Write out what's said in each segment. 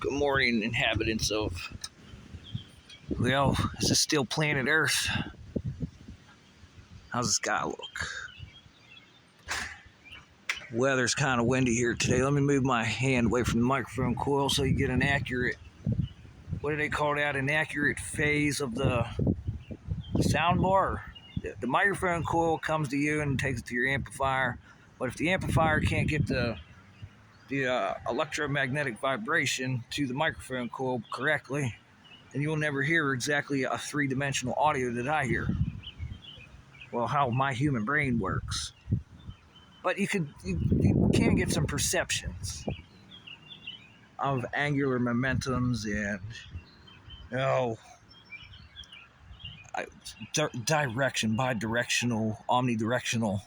Good morning, inhabitants of, well, this is still planet Earth. How's the sky look? Weather's kind of windy here today. Let me move my hand away from the microphone coil so you get an accurate, what do they call that, an accurate phase of the sound bar. The microphone coil comes to you and takes it to your amplifier, but if the amplifier can't get the electromagnetic vibration to the microphone coil correctly, then you'll never hear exactly a three-dimensional audio that I hear. Well, how my human brain works. But you can get some perceptions of angular momentums and, direction, bidirectional, omnidirectional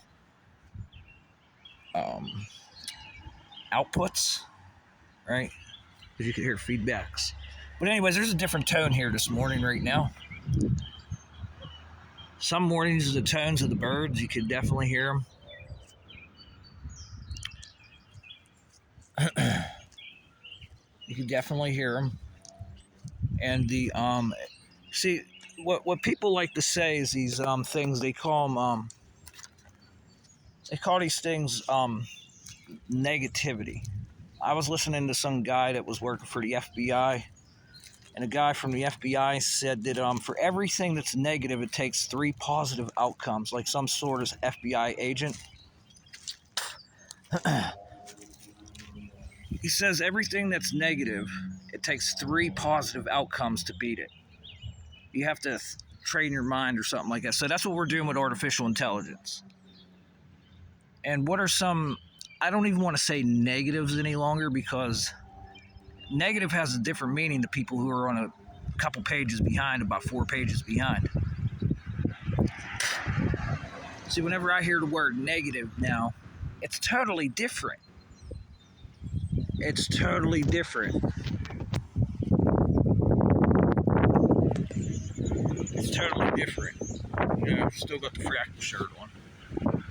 outputs, right? Because you can hear feedbacks. But anyways, there's a different tone here this morning right now. Some mornings the tones of the birds, you can definitely hear them. You can definitely hear them. And the, see, what people like to say is these things, they call them, they call these things negativity. I was listening to some guy that was working for the FBI, and a guy from the FBI said that for everything that's negative, it takes 3 positive outcomes, like some sort of FBI agent. He says everything that's negative, it takes 3 positive outcomes to beat it. You have to train your mind or something like that. So that's what we're doing with artificial intelligence. And what are some, I don't even want to say negatives any longer, because negative has a different meaning to people who are on a couple pages behind, about 4 pages behind. See, whenever I hear the word negative now, it's totally different. It's totally different. It's totally different. Yeah, I've still got the fractal shirt on.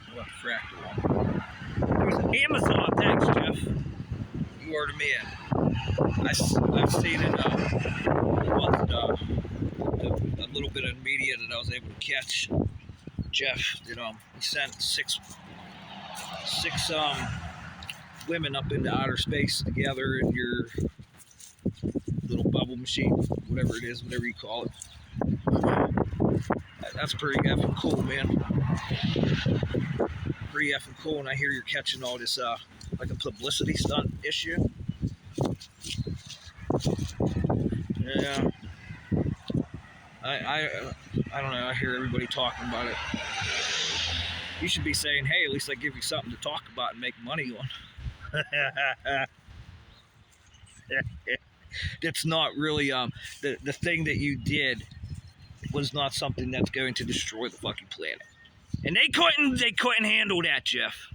Still got the fractal on. There's Amazon, thanks, Jeff. You are the man. I've seen it a little bit of media that I was able to catch. Jeff, he sent six women up into outer space together in your little bubble machine, whatever it is, whatever you call it. That's pretty effing cool, man. Pretty effing cool, and I hear you're catching all this like a publicity stunt issue. Yeah. I don't know, I hear everybody talking about it. You should be saying, hey, at least I give you something to talk about and make money on. That's not really the thing that you did was not something that's going to destroy the fucking planet. And they couldn't handle that, Jeff.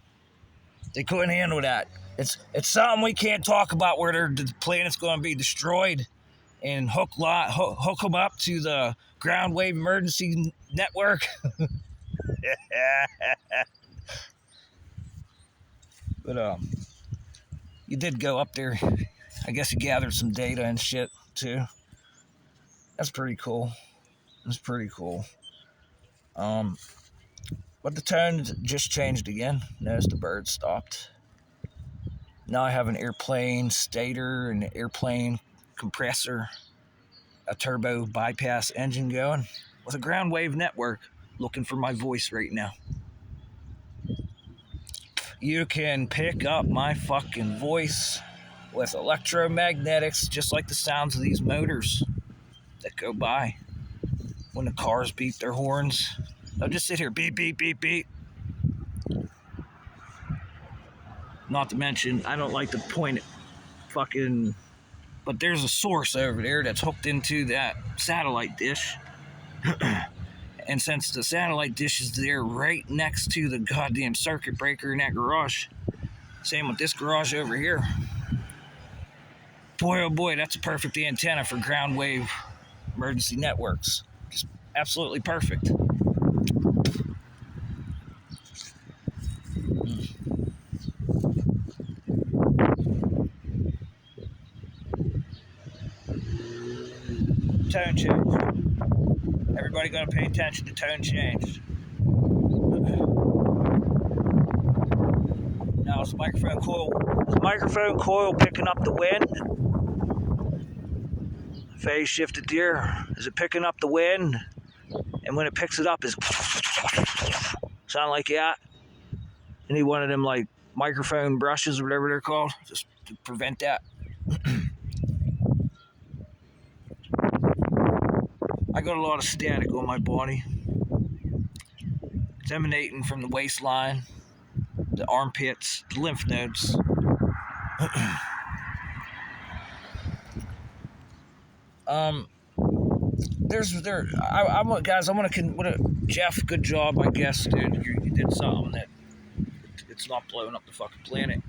They couldn't handle that. It's something we can't talk about, where the planet's going to be destroyed, and hook them up to the ground wave emergency network. But you did go up there. I guess you gathered some data and shit too. That's pretty cool. That's pretty cool. But the tone just changed again. Notice the bird stopped. Now I have an airplane stator, an airplane compressor, a turbo bypass engine going with a ground wave network looking for my voice right now. You can pick up my fucking voice with electromagnetics, just like the sounds of these motors that go by when the cars beep their horns. They'll just sit here, beep, beep, beep, beep. Not to mention, I don't like to point it fucking, but there's a source over there that's hooked into that satellite dish. And since the satellite dish is there right next to the goddamn circuit breaker in that garage, same with this garage over here. Boy, oh boy, that's a perfect antenna for ground wave emergency networks. Just absolutely perfect. tone changed. Everybody got to pay attention. The tone changed. Now is the microphone coil picking up the wind? Phase shifted gear. Is it picking up the wind? And when it picks it up, is sound like that? Any one of them like microphone brushes or whatever they're called, just to prevent that. I got a lot of static on my body. It's emanating from the waistline, the armpits, the lymph nodes. Guys, I'm gonna, Jeff, good job, I guess, dude. You did something that it's not blowing up the fucking planet.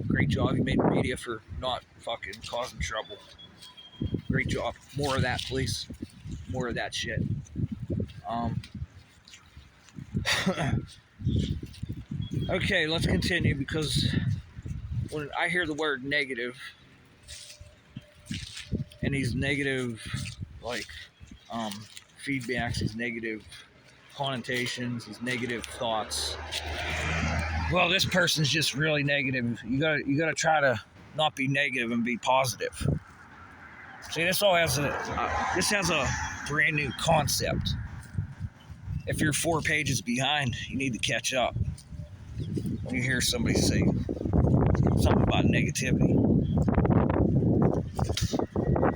Great job, you made media for not fucking causing trouble. Great job. More of that, please. More of that shit. Okay, let's continue, because when I hear the word negative, and these negative, like, feedbacks, these negative connotations, these negative thoughts, well, this person's just really negative. You gotta try to not be negative and be positive. See, this has a brand new concept. If you're 4 pages behind, you need to catch up. When you hear somebody say something about negativity.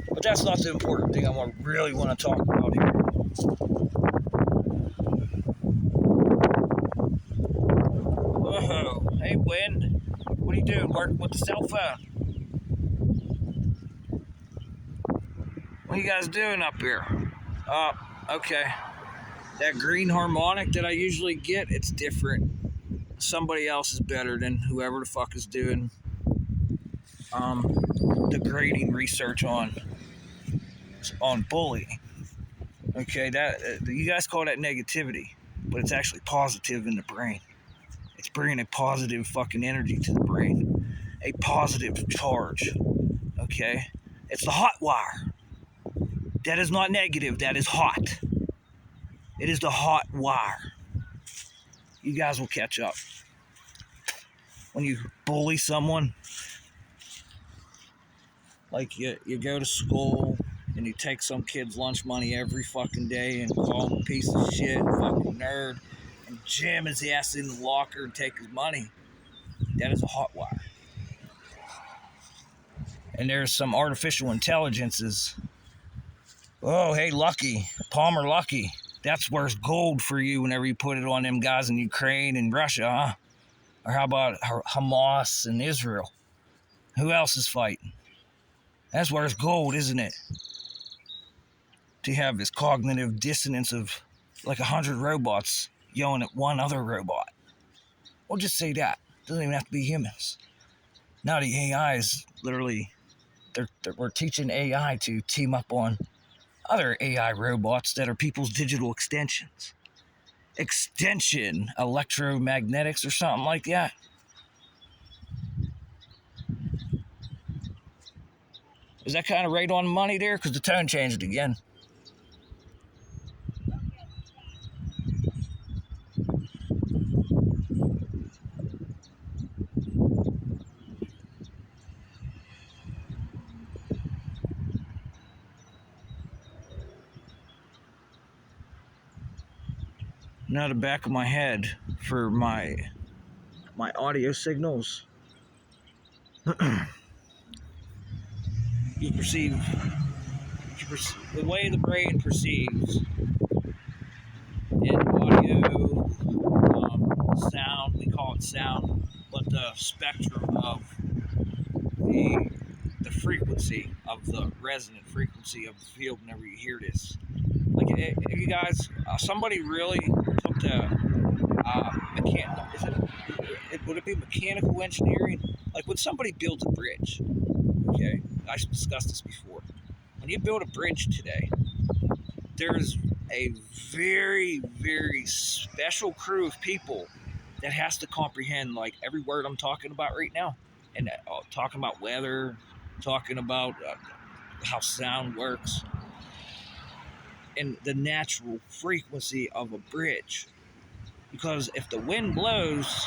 But that's not the important thing I really want to talk about here. Whoa, hey Wind, what are you doing? Working with the cell phone? What are you guys doing up here? Okay. That green harmonic that I usually get, it's different. Somebody else is better than whoever the fuck is doing the grading research on bullying. Okay, that you guys call that negativity, but it's actually positive in the brain. It's bringing a positive fucking energy to the brain, a positive charge. Okay, it's the hot wire. That is not negative. That is hot. It is the hot wire. You guys will catch up. When you bully someone, like you go to school and you take some kid's lunch money every fucking day and call him a piece of shit, fucking nerd, and jam his ass in the locker and take his money, that is a hot wire. And there's some artificial intelligences. Oh, hey, Lucky, Palmer Lucky. That's worth gold for you whenever you put it on them guys in Ukraine and Russia, huh? Or how about Hamas and Israel? Who else is fighting? That's worth gold, isn't it? To have this cognitive dissonance of like 100 robots yelling at one other robot. We'll just say that. It doesn't even have to be humans. Now the AI is literally, we're teaching AI to team up on other AI robots that are people's digital extensions. Extension electromagnetics or something like that. Is that kind of right on the money there? Because the tone changed again. Now the back of my head for my audio signals. You perceive the way the brain perceives in audio, sound. We call it sound, but the spectrum of the frequency of the resonant frequency of the field. Whenever you hear this, like if you guys, somebody really took the would it be mechanical engineering? Like when somebody builds a bridge, okay, I discussed this before. When you build a bridge today, there's a very, very special crew of people that has to comprehend like every word I'm talking about right now, and talking about weather, talking about how sound works and the natural frequency of a bridge. Because if the wind blows,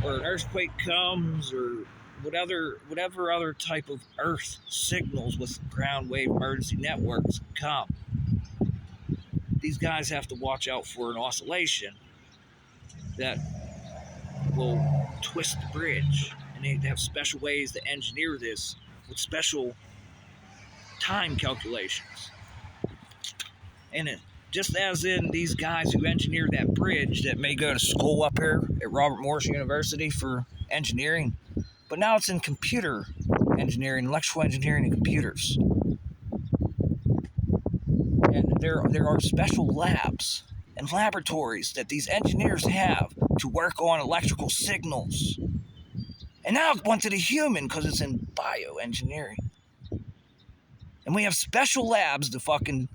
or an earthquake comes, or whatever other type of earth signals with ground wave emergency networks come, these guys have to watch out for an oscillation that will twist the bridge. And they have special ways to engineer this with special time calculations. And just as in these guys who engineer that bridge that may go to school up here at Robert Morris University for engineering, but now it's in computer engineering, electrical engineering, and computers. And there are special labs and laboratories that these engineers have to work on electrical signals. And now it went to the human because it's in bioengineering. And we have special labs to fucking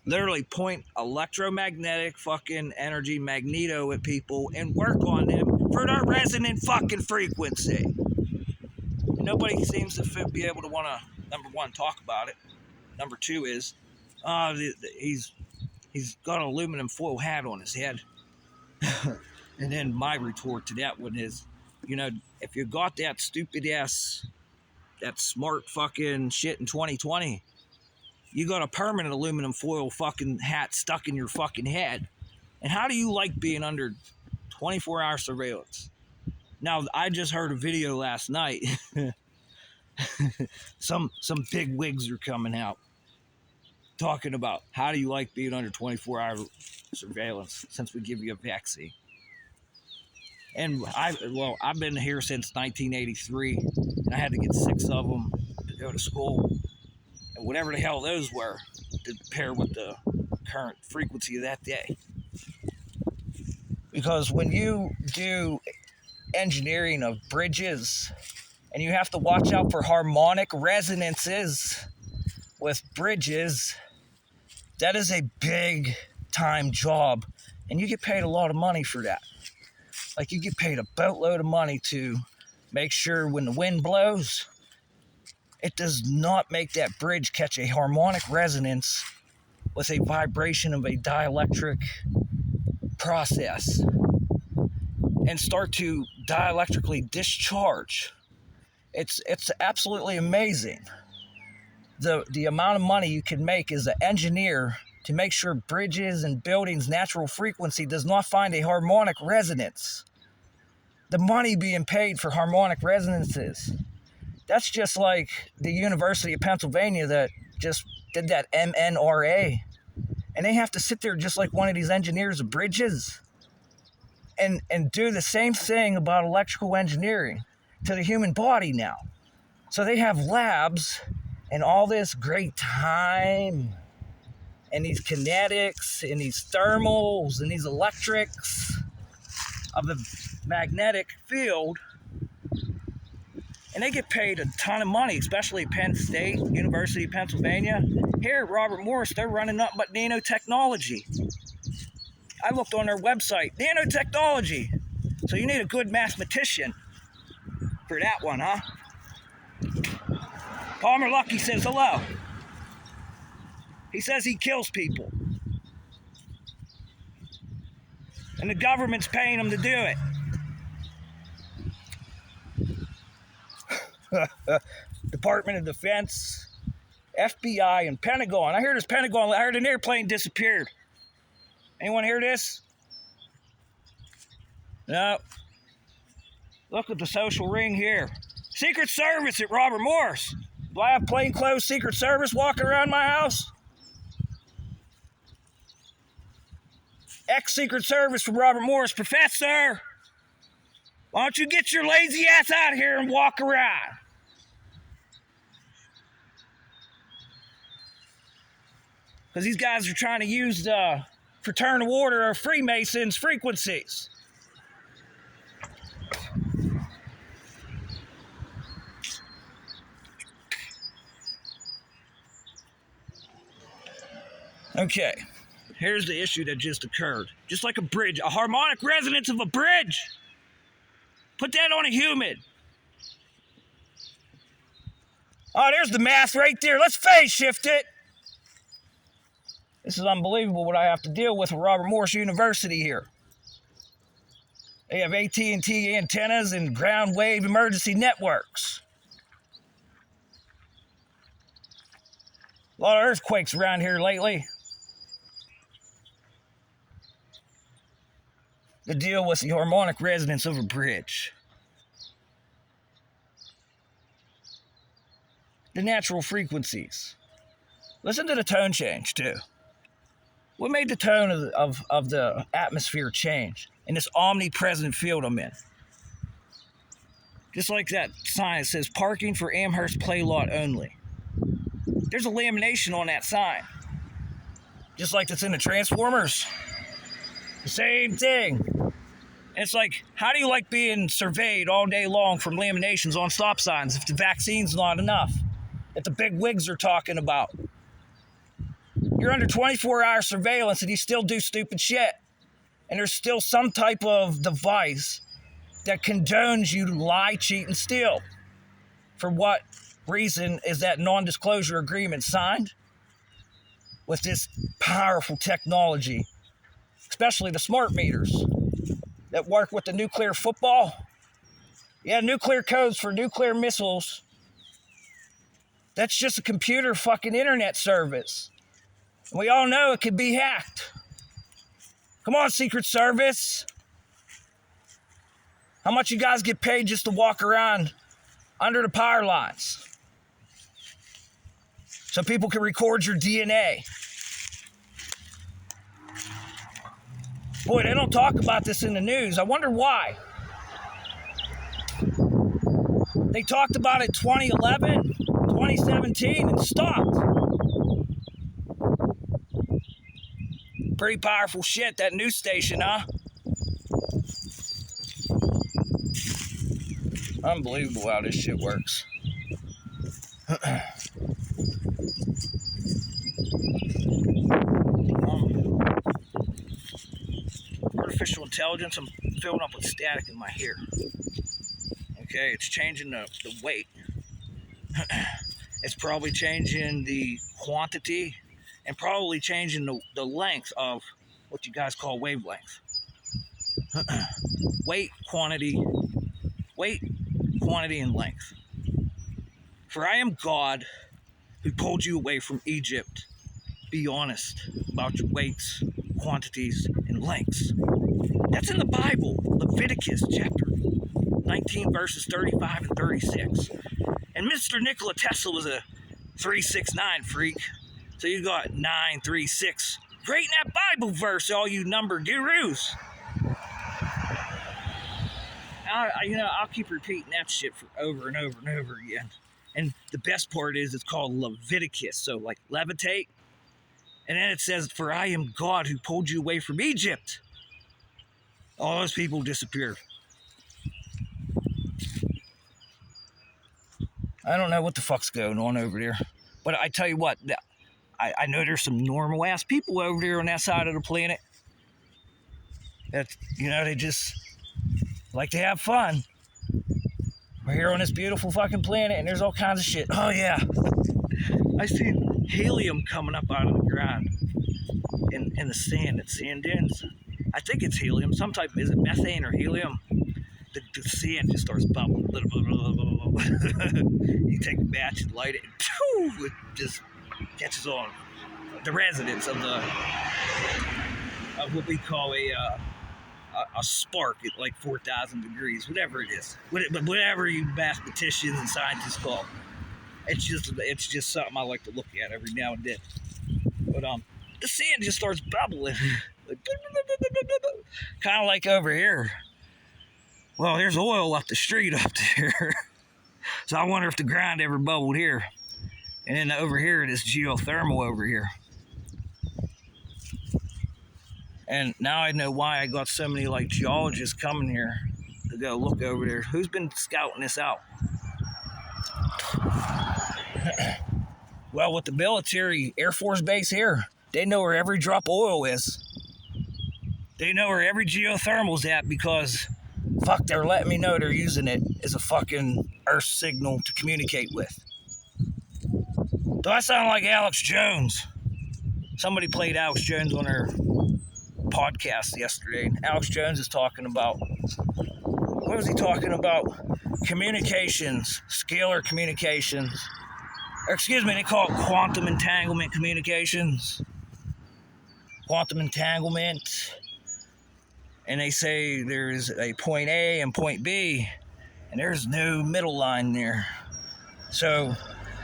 literally point electromagnetic fucking energy magneto at people and work on them for their resonant fucking frequency. And nobody seems to be able to want to, number one, talk about it. Number two is, he's got an aluminum foil hat on his head. And then my retort to that one is, if you got that stupid ass, that smart fucking shit in 2020, you got a permanent aluminum foil fucking hat stuck in your fucking head. And how do you like being under 24-hour surveillance? Now, I just heard a video last night. some big wigs are coming out talking about how do you like being under 24-hour surveillance since we give you a vaccine. And I've been here since 1983, and I had to get 6 of them to go to school. And whatever the hell those were, to pair with the current frequency of that day. Because when you do engineering of bridges, and you have to watch out for harmonic resonances with bridges, that is a big time job. And you get paid a lot of money for that. Like, you get paid a boatload of money to make sure when the wind blows, it does not make that bridge catch a harmonic resonance with a vibration of a dielectric process and start to dielectrically discharge. It's absolutely amazing. The amount of money you can make as an engineer to make sure bridges and buildings' natural frequency does not find a harmonic resonance. The money being paid for harmonic resonances. That's just like the University of Pennsylvania that just did that MNRA. And they have to sit there just like one of these engineers of bridges and do the same thing about electrical engineering to the human body now. So they have labs and all this great time and these kinetics and these thermals and these electrics of the magnetic field. And they get paid a ton of money, especially Penn State, University of Pennsylvania. Here at Robert Morris, they're running nothing but nanotechnology. I looked on their website, nanotechnology. So you need a good mathematician for that one, huh? Palmer Luckey says hello. He says he kills people. And the government's paying him to do it. Department of Defense, FBI, and Pentagon. I heard this Pentagon. I heard an airplane disappeared. Anyone hear this? No. Look at the social ring here. Secret Service at Robert Morris. Do I have plainclothes Secret Service walking around my house? Ex-Secret Service from Robert Morris. Professor, why don't you get your lazy ass out here and walk around? Because these guys are trying to use the Fraternal Order of Freemasons frequencies. Okay, here's the issue that just occurred. Just like a bridge, a harmonic resonance of a bridge. Put that on a human. Oh, there's the math right there. Let's phase shift it. This is unbelievable what I have to deal with Robert Morris University here. They have AT&T antennas and ground wave emergency networks. A lot of earthquakes around here lately. To deal with the harmonic resonance of a bridge. The natural frequencies. Listen to the tone change, too. What made the tone of the atmosphere change in this omnipresent field I'm in? Just like that sign that says parking for Amherst Play Lot only. There's a lamination on that sign. Just like that's in the Transformers. The same thing. And it's like, how do you like being surveyed all day long from laminations on stop signs if the vaccine's not enough? That the big wigs are talking about. You're under 24-hour surveillance and you still do stupid shit. And there's still some type of device that condones you to lie, cheat, and steal. For what reason is that non-disclosure agreement signed? With this powerful technology, especially the smart meters that work with the nuclear football. Yeah, nuclear codes for nuclear missiles. That's just a computer fucking internet service. And we all know it could be hacked. Come on, Secret Service. How much you guys get paid just to walk around under the power lines? So people can record your DNA. Boy, they don't talk about this in the news. I wonder why. They talked about it 2011, 2017, and stopped. Pretty powerful shit, that news station, huh? Unbelievable how this shit works. Artificial intelligence, I'm filling up with static in my hair. Okay, it's changing the weight. It's probably changing the quantity and probably changing the length of what you guys call wavelength. Weight, quantity, and length. For I am God who pulled you away from Egypt. Be honest about your weights, quantities, and lengths. That's in the Bible, Leviticus chapter 19, verses 35 and 36. And Mr. Nikola Tesla was a 369 freak. So you got 936. Great in that Bible verse, all you number gurus. I'll keep repeating that shit for over and over and over again. And the best part is it's called Leviticus. So like levitate. And then it says, for I am God who pulled you away from Egypt. All those people disappeared. I don't know what the fuck's going on over there. But I tell you what, I know there's some normal ass people over there on that side of the planet. That, they just like to have fun. We're here on this beautiful fucking planet and there's all kinds of shit. Oh yeah. I see helium coming up out of the ground in the sand at sand dunes. I think it's helium, some type, is it methane or helium? The sand just starts bubbling. You take a match and light it, and it just catches on. The resonance of what we call a spark at like 4,000 degrees, whatever it is. Whatever you mathematicians and scientists call it. It's just something I like to look at every now and then. But the sand just starts bubbling. Kind of like over here. Well, there's oil up the street up there. So I wonder if the ground ever bubbled here. And then over here, it is geothermal over here. And now I know why I got so many like geologists coming here to go look over there. Who's been scouting this out? Well, with the military Air Force base here, they know where every drop of oil is. They know where every geothermal's at because, fuck, they're letting me know they're using it as a fucking Earth signal to communicate with. Do I sound like Alex Jones? Somebody played Alex Jones on their podcast yesterday. Alex Jones is talking about, what was he talking about? Communications, scalar communications. Or excuse me, they call it quantum entanglement communications. Quantum entanglement. And they say there's a point A and point B, and there's no middle line there. So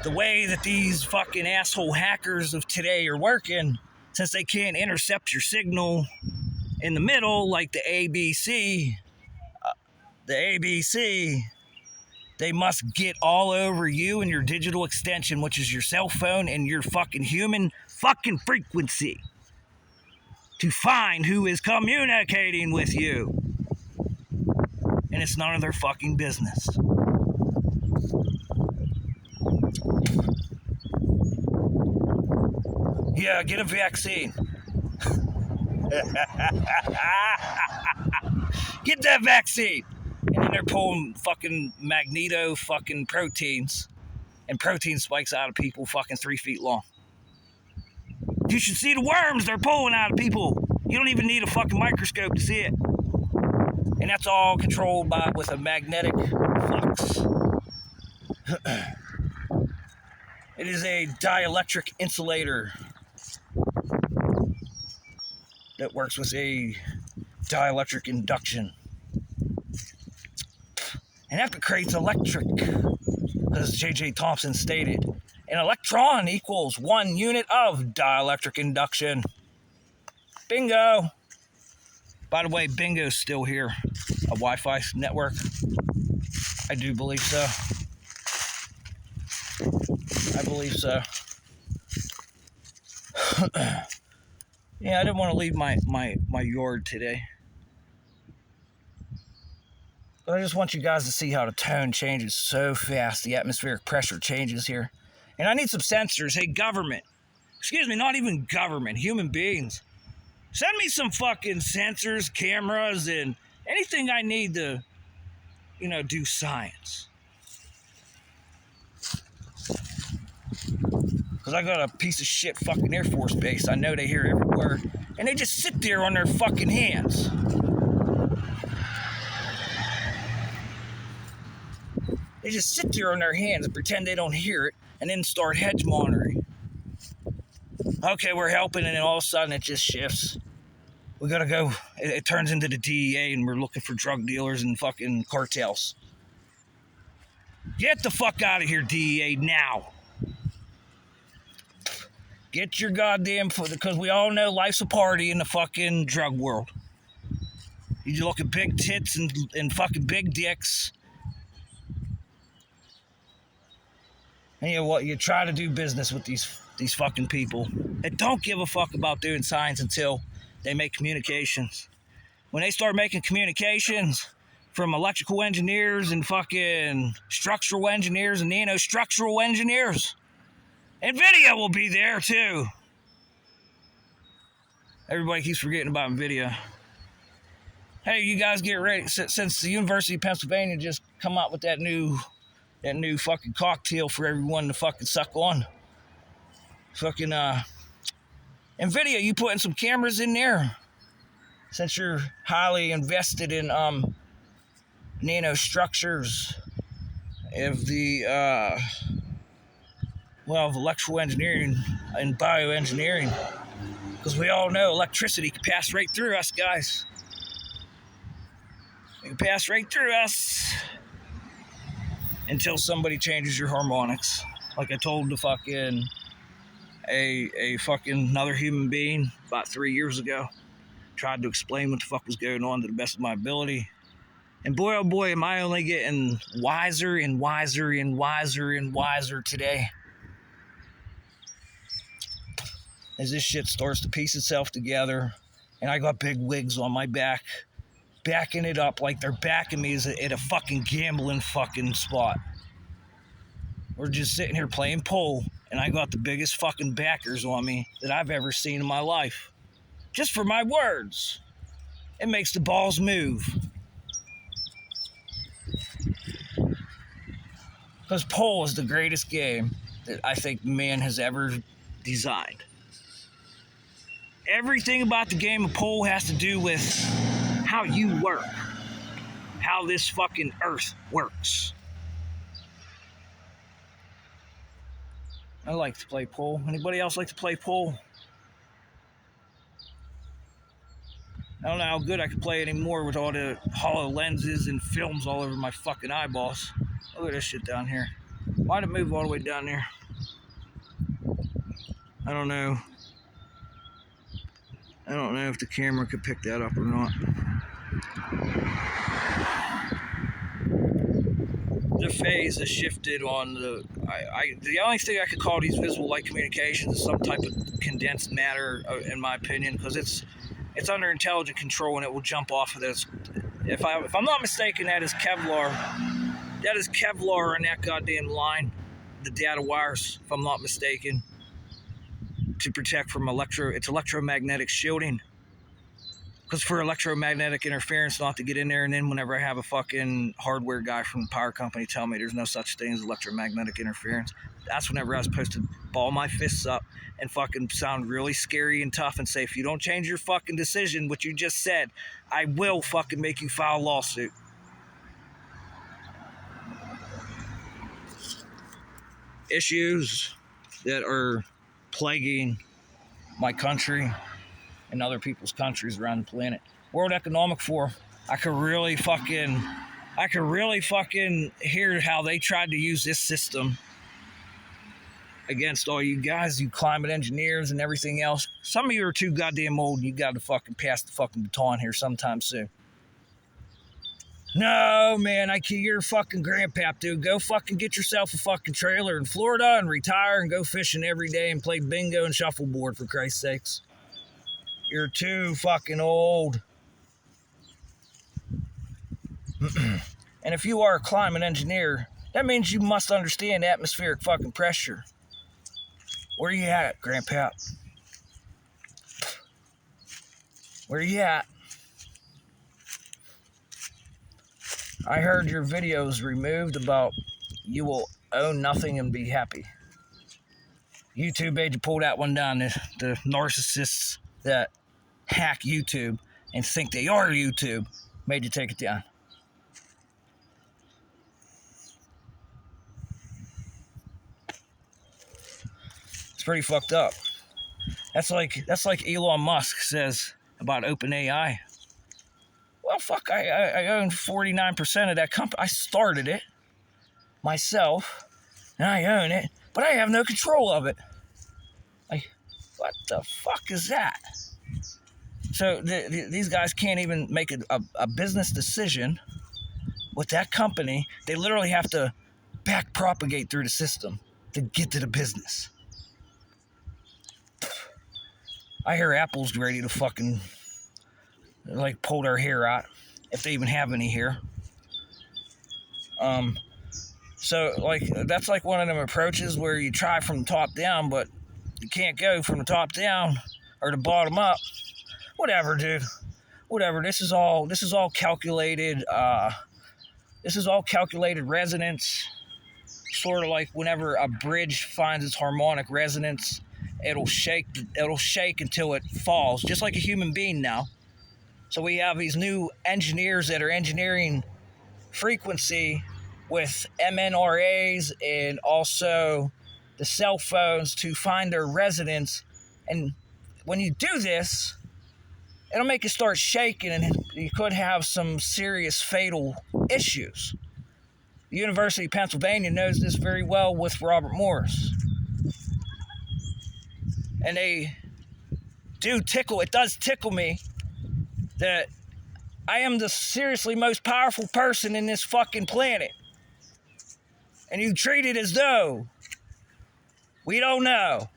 the way that these fucking asshole hackers of today are working, since they can't intercept your signal in the middle like the ABC, they must get all over you and your digital extension, which is your cell phone and your fucking human fucking frequency, to find who is communicating with you. And it's none of their fucking business. Yeah, get a vaccine. Get that vaccine. And then they're pulling fucking magneto fucking proteins and protein spikes out of people fucking 3 feet long. You should see the worms they're pulling out of people. You don't even need a fucking microscope to see it. And that's all controlled with a magnetic flux. It is a dielectric insulator that works with a dielectric induction. And that creates electric, as J.J. Thomson stated. An electron equals 1 unit of dielectric induction. Bingo. By the way, Bingo's still here. A Wi-Fi network. I do believe so. I believe so. Yeah, I didn't want to leave my yard today. But I just want you guys to see how the tone changes so fast. The atmospheric pressure changes here. And I need some sensors. Hey, government. Excuse me, not even government. Human beings. Send me some fucking sensors, cameras, and anything I need to, do science. Because I got a piece of shit fucking Air Force base. I know they hear every word. And they just sit there on their fucking hands. They just sit there on their hands and pretend they don't hear it, and then start hedge monitoring. Okay, we're helping, and then all of a sudden it just shifts. We gotta go. It turns into the DEA, and we're looking for drug dealers and fucking cartels. Get the fuck out of here, DEA, now. Get your goddamn foot, because we all know life's a party in the fucking drug world. You look at big tits and fucking big dicks. And you know what? You try to do business with these fucking people that don't give a fuck about doing science until they make communications. When they start making communications from electrical engineers and fucking structural engineers and nanostructural engineers, NVIDIA will be there too. Everybody keeps forgetting about NVIDIA. Hey, you guys get ready. Since the University of Pennsylvania just come out with that new fucking cocktail for everyone to fucking suck on. Fucking, NVIDIA, you putting some cameras in there? Since you're highly invested in, nanostructures of the, of electrical engineering and bioengineering. Because we all know electricity can pass right through us, guys. It can pass right through us. Until somebody changes your harmonics. Like I told the fucking a fucking another human being about 3 years ago. Tried to explain what the fuck was going on to the best of my ability. And boy, oh boy, am I only getting wiser and wiser and wiser and wiser today. As this shit starts to piece itself together. And I got big wigs on my back. Backing it up like they're backing me at a fucking gambling fucking spot. We're just sitting here playing pool, and I got the biggest fucking backers on me that I've ever seen in my life. Just for my words. It makes the balls move. Because pool is the greatest game. that I think man has ever designed. Everything about the game of pool has to do with how you work, how this fucking earth works. I like to play pool. Anybody else like to play pool? I don't know how good I can play anymore with all the hollow lenses and films all over my fucking eyeballs. Look at this shit down here. Why'd it move all the way down there? I don't know. I don't know if the camera could pick that up or not. The phase has shifted on the... the only thing I could call these visible light communications is some type of condensed matter, in my opinion, because it's under intelligent control and it will jump off of this. If I'm not mistaken, that is Kevlar. That is Kevlar on that goddamn line, the data wires, if I'm not mistaken, to protect from it's electromagnetic shielding. Because for electromagnetic interference not to get in there, and then whenever I have a fucking hardware guy from the power company tell me there's no such thing as electromagnetic interference, that's whenever I was supposed to ball my fists up and fucking sound really scary and tough and say, if you don't change your fucking decision, what you just said, I will fucking make you file a lawsuit. Issues that are plaguing my country and other people's countries around the planet. World Economic Forum. I could really fucking hear how they tried to use this system against all you guys, you climate engineers and everything else. Some of you are too goddamn old. You got to fucking pass the fucking baton here sometime soon. No, man, you're a fucking grandpap, dude. Go fucking get yourself a fucking trailer in Florida and retire and go fishing every day and play bingo and shuffleboard, for Christ's sakes. You're too fucking old. And if you are a climate engineer, that means you must understand atmospheric fucking pressure. Where you at, grandpap? Where you at? I heard your videos removed about you will own nothing and be happy. YouTube made you pull that one down. The narcissists that hack YouTube and think they are YouTube made you take it down. It's pretty fucked up. That's like Elon Musk says about OpenAI. Well, fuck, I own 49% of that company. I started it myself, and I own it, but I have no control of it. What the fuck is that? So these guys can't even make a business decision with that company. They literally have to back propagate through the system to get to the business. I hear Apple's ready to fucking pull their hair out, if they even have any hair. So that's like one of them approaches where you try from the top down, but you can't go from the top down or the bottom up. Whatever, dude. Whatever. This is all calculated. This is all calculated resonance. Sort of like whenever a bridge finds its harmonic resonance, it'll shake until it falls, just like a human being now. So we have these new engineers that are engineering frequency with MNRAs and also the cell phones to find their resonance. And when you do this, it'll make it start shaking and you could have some serious fatal issues. The University of Pennsylvania knows this very well with Robert Morris. And it does tickle me that I am the seriously most powerful person in this fucking planet. And you treat it as though we don't know.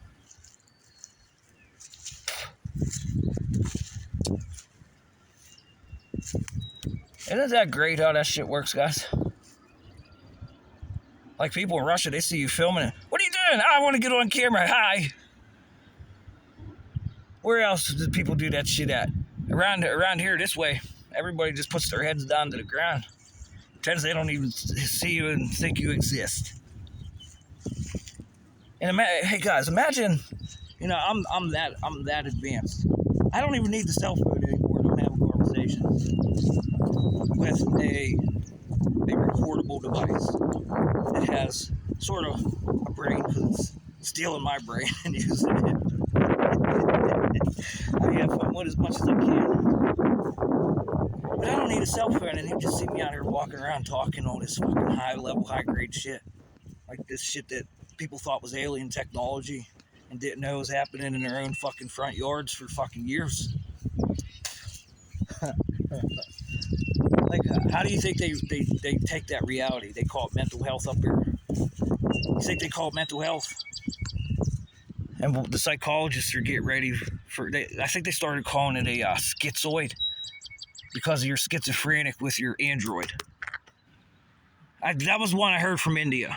Isn't that great how that shit works, guys? Like people in Russia, they see you filming it. What are you doing? I want to get on camera. Hi. Where else do people do that shit at? Around here this way, everybody just puts their heads down to the ground. Pretends they don't even see you and think you exist. And hey guys, imagine, I'm that advanced. I don't even need the cell phone anymore to have a conversation with a recordable device. It has sort of a brain because it's stealing my brain and using it. I have fun with it as much as I can. But I don't need a cell phone, and you just see me out here walking around talking all this fucking high grade shit. Like this shit that people thought was alien technology and didn't know was happening in their own fucking front yards for fucking years. Like, how do you think they take that reality? They call it mental health up here. You think they call it mental health? And the psychologists are getting ready for. I think they started calling it a schizoid because you're schizophrenic with your android. That was one I heard from India.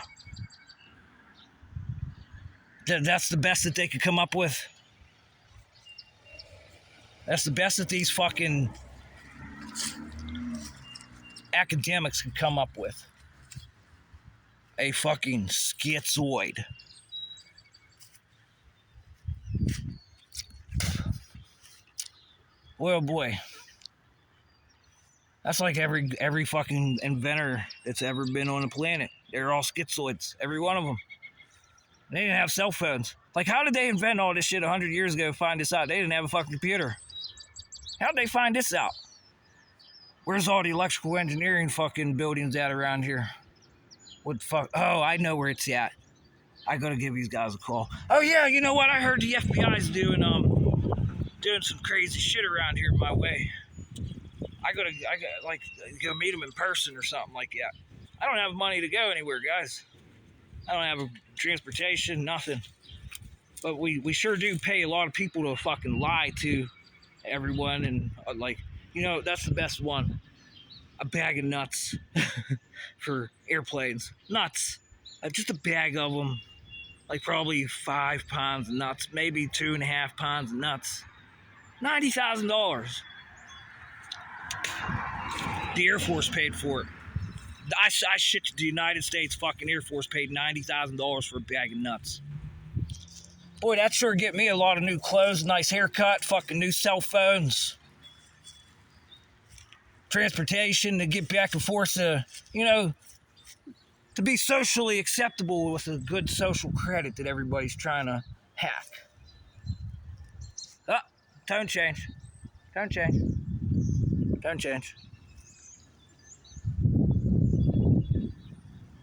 That's the best that they could come up with. That's the best that these fucking academics could come up with. A fucking schizoid. Well, boy. That's like every fucking inventor that's ever been on the planet. They're all schizoids. Every one of them. They didn't have cell phones. Like, how did they invent all this shit 100 years ago, find this out? They didn't have a fucking computer. How did they find this out? Where's all the electrical engineering fucking buildings at around here? What the fuck? Oh, I know where it's at. I gotta give these guys a call. Oh yeah, you know what? I heard the FBI's doing some crazy shit around here my way. I gotta like go meet them in person or something like that. I don't have money to go anywhere, guys. I don't have a transportation, nothing. But we sure do pay a lot of people to fucking lie to everyone, and that's the best one. A bag of nuts for airplanes. Nuts. Just a bag of them. Like probably 5 pounds of nuts, maybe 2.5 pounds of nuts. $90,000. The Air Force paid for it. I shit the United States fucking Air Force paid $90,000 for a bag of nuts. Boy, that sure get me a lot of new clothes, nice haircut, fucking new cell phones. Transportation to get back and forth to be socially acceptable with a good social credit that everybody's trying to hack. Oh, tone change. Tone change. Tone change.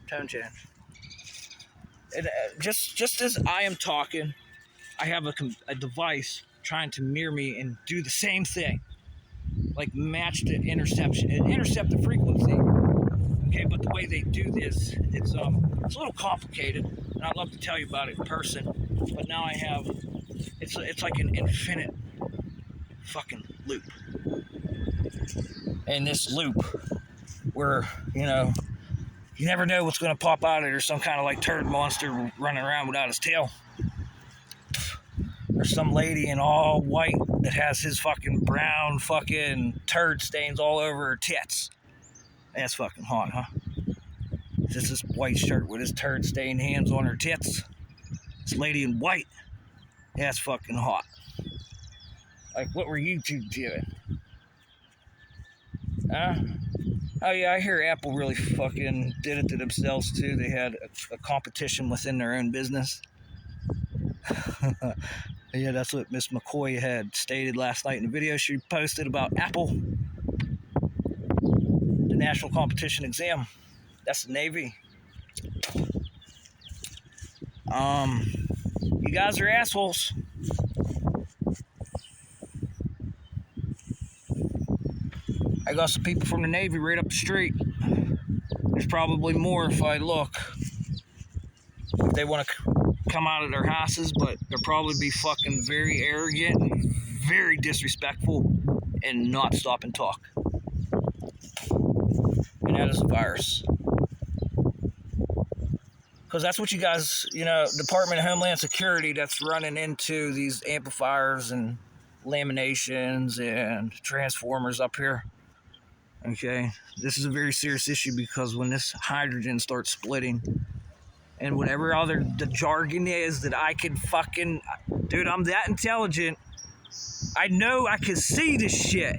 Tone change. And, just as I am talking, I have a device trying to mirror me and do the same thing. Like match the interception and intercept the frequency. Okay, but the way they do this, it's a little complicated, and I'd love to tell you about it in person. But now I have, it's like an infinite fucking loop. And this loop, where you never know what's going to pop out of it. There's some kind of like turd monster running around without his tail. There's some lady in all white that has his fucking brown fucking turd stains all over her tits. That's fucking hot, huh? Just this white shirt with his turd stained hands on her tits. This lady in white. That's fucking hot. Like, what were you two doing? Huh? Oh yeah, I hear Apple really fucking did it to themselves too. They had a competition within their own business. Yeah, that's what Miss McCoy had stated last night in the video she posted about Apple. The national competition exam. That's the Navy. You guys are assholes. I got some people from the Navy right up the street. There's probably more if I look. If they want to come out of their houses, but they'll probably be fucking very arrogant and very disrespectful and not stop and talk. And that is a virus. Because that's what you guys, Department of Homeland Security that's running into these amplifiers and laminations and transformers up here. Okay, this is a very serious issue because when this hydrogen starts splitting and whatever other the jargon is that I can fucking, dude, I'm that intelligent. I know I can see this shit.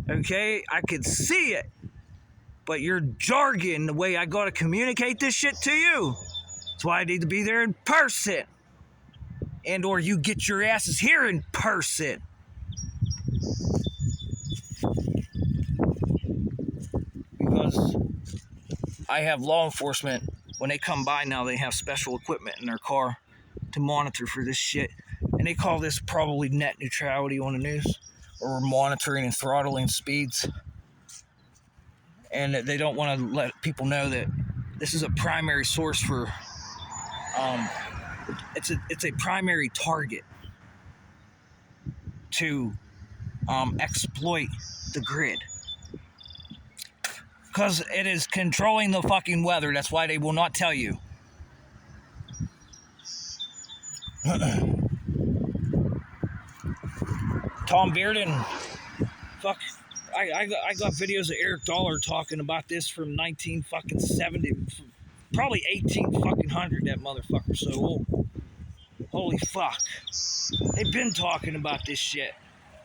Okay, I can see it. But your jargon, the way I gotta communicate this shit to you, that's why I need to be there in person. And or you get your asses here in person. Because I have law enforcement, when they come by now, they have special equipment in their car to monitor for this shit. And they call this probably net neutrality on the news, or monitoring and throttling speeds. And they don't want to let people know that this is a primary source for, it's a primary target to exploit the grid. Because it is controlling the fucking weather. That's why they will not tell you. Tom Bearden, fuck, I got videos of Eric Dollar talking about this from 1970, probably 1800. That motherfucker so old. Holy fuck. They've been talking about this shit.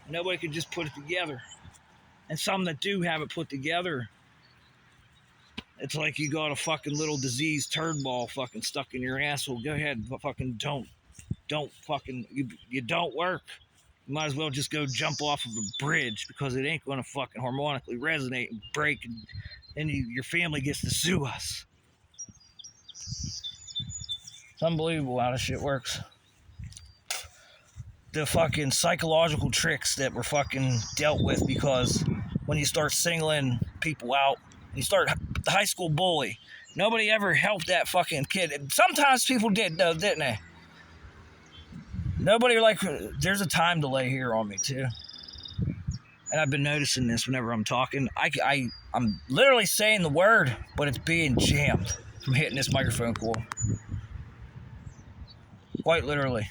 Nobody could just put it together. And some that do have it put together, it's like you got a fucking little diseased turd ball fucking stuck in your asshole. Go ahead, but fucking don't fucking, you don't work. You might as well just go jump off of a bridge, because it ain't gonna fucking harmonically resonate and break, and then your family gets to sue us. It's unbelievable how this shit works. The fucking psychological tricks that were fucking dealt with, because when you start singling people out, you start the high school bully. Nobody ever helped that fucking kid. Sometimes people did, though, didn't they? Nobody, like, there's a time delay here on me, too. And I've been noticing this whenever I'm talking. I'm literally saying the word, but it's being jammed from hitting this microphone cord. Quite literally.